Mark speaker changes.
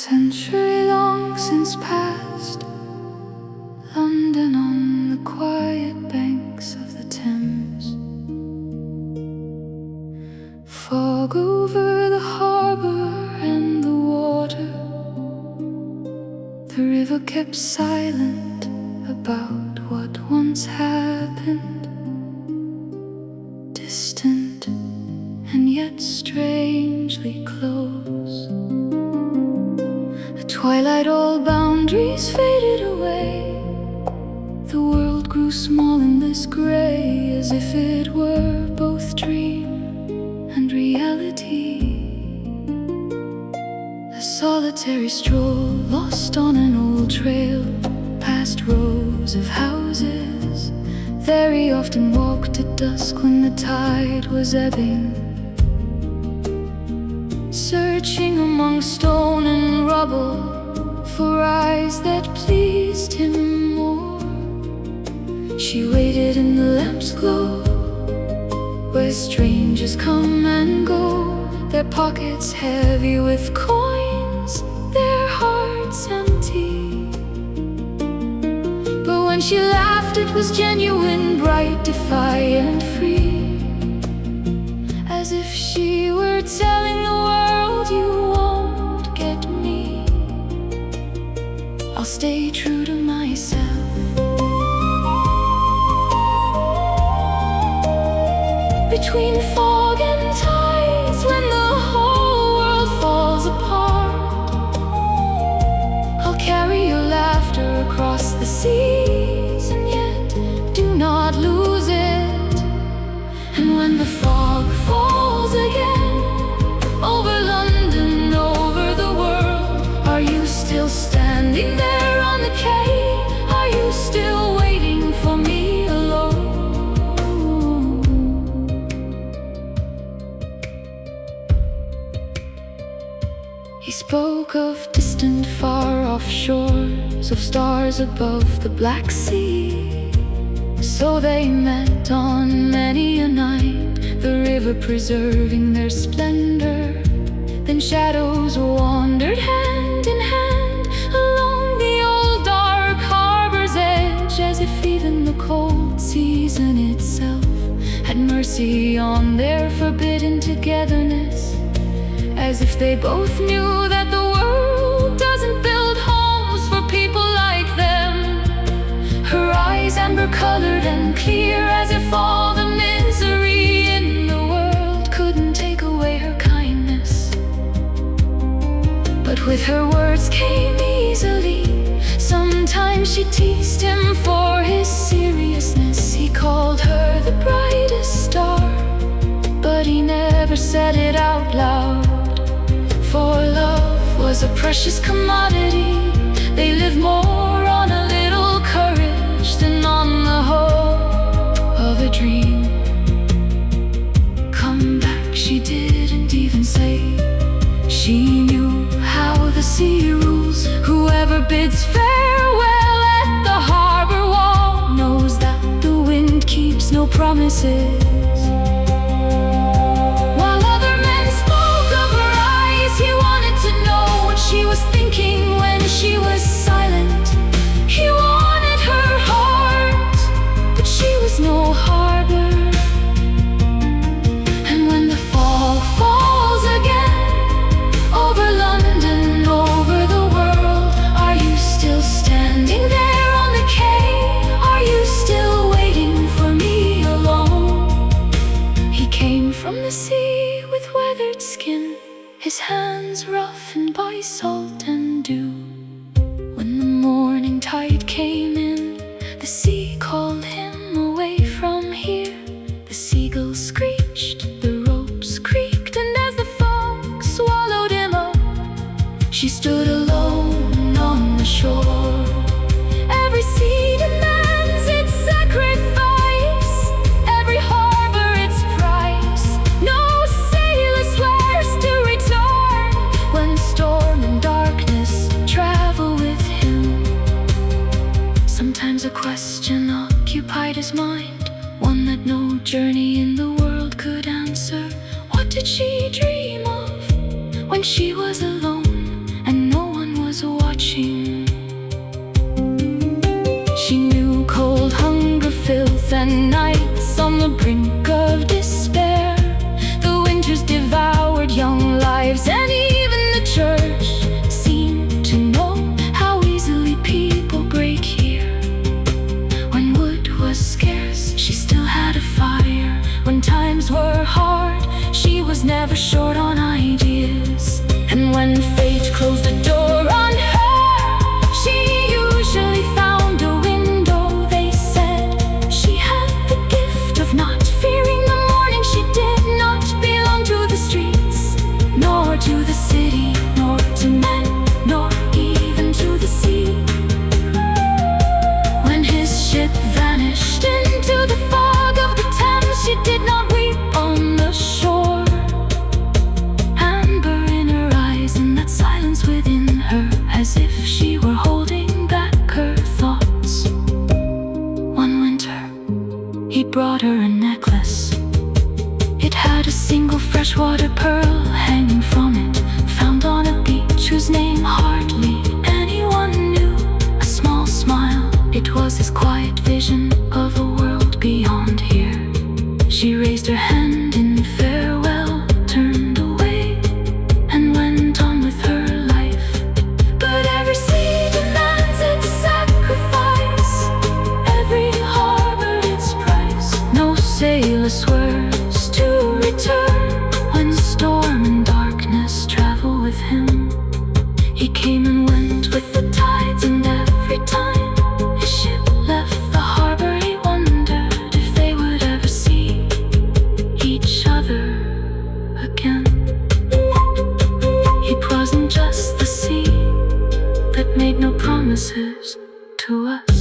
Speaker 1: century long since past, London on the quiet banks of the Thames. Fog over the harbour and the water. The river kept silent about what once happened. Distant and yet strangely close. At twilight all boundaries faded away. The world grew small and less gray, as if it were both dream and reality. A solitary stroll, lost on an old trail, past rows of houses. Very often walked at dusk when the tide was ebbing, searching among stone and rubble for eyes that pleased him more. She waited in the lamp's glow, where strangers come and go, their pockets heavy with coins, their hearts empty. But when she laughed, it was genuine, bright, defiant, free, as if she were telling the world, you won't get me. I'll stay true to myself. Between fog and tides, when the whole world falls apart, I'll carry your laughter across the seas, and yet do not lose it. And when the fog falls again, over London, over the world, are you still standing there on the quay? Are you still waiting for me alone? He spoke of distant, far-off shores, of stars above the Black Sea. So they met on many a night, the river preserving their splendor. Then shadows wandered hand in hand along the old dark harbor's edge, as if even the cold season itself had mercy on their forbidden togetherness. As if they both knew that the world doesn't build homes for people like them. Her eyes amber-colored and clear, as if all the misery in the world couldn't take away her kindness. But with her words came easily. Sometimes she teased him for his seriousness. He called her the brightest star, but he never said it out loud. For love was a precious commodity. They lived more on a little courage than on the hope of a dream. Come back, she didn't even say. She knew how the sea rules. Whoever bids farewell at the harbor wall knows that the wind keeps no promises. She was thinking when she was silent. He wanted her heart, but she was no harbor. And when the fog falls again, over London, over the world, are you still standing there on the quay? Are you still waiting for me alone? He came from the sea with weathered skin, his hands roughened by salt and dew. When the morning tide came in, the sea called him away from here. The seagulls screeched, the ropes creaked, and as the fog swallowed him up, she stood alone on the shore. Every sea demands its sacrifice, every harbor its price. No sailor swears to return when storm and darkness travel with him. Sometimes a question occupied his mind, one that no journey in the world could answer. What did she dream of when she was alone and no one and nights on the brink of despair. The winters devoured young lives, and even the church seemed to know how easily people break here. When wood was scarce, she still had a fire. When times were hard, she was never short on ideas. And when fate closed the door on her, she usually found a window. They said she had the gift of not fearing the morning. She did not belong to the streets, nor to the city, nor to men, nor even to the sea. When his ship vanished into the fog of the Thames, she did not weep on the shore. Amber in her eyes, and that silence within her, as if she were holding back her thoughts. One winter, he brought her a necklace. It had a single freshwater pearl hanging from it, found on a beach whose name hardly anyone knew. A small smile, it was his quiet vision of a world beyond here. She raised her hand in farewell, turned away, and went on with her life. But every sea demands its sacrifice, every harbor its price. No sailor swerves to return when storm and darkness travel with him. He came and went with the tides, and every time his ship left the harbor, he wondered if they would ever see each other again. It wasn't just the sea that made no promises to us.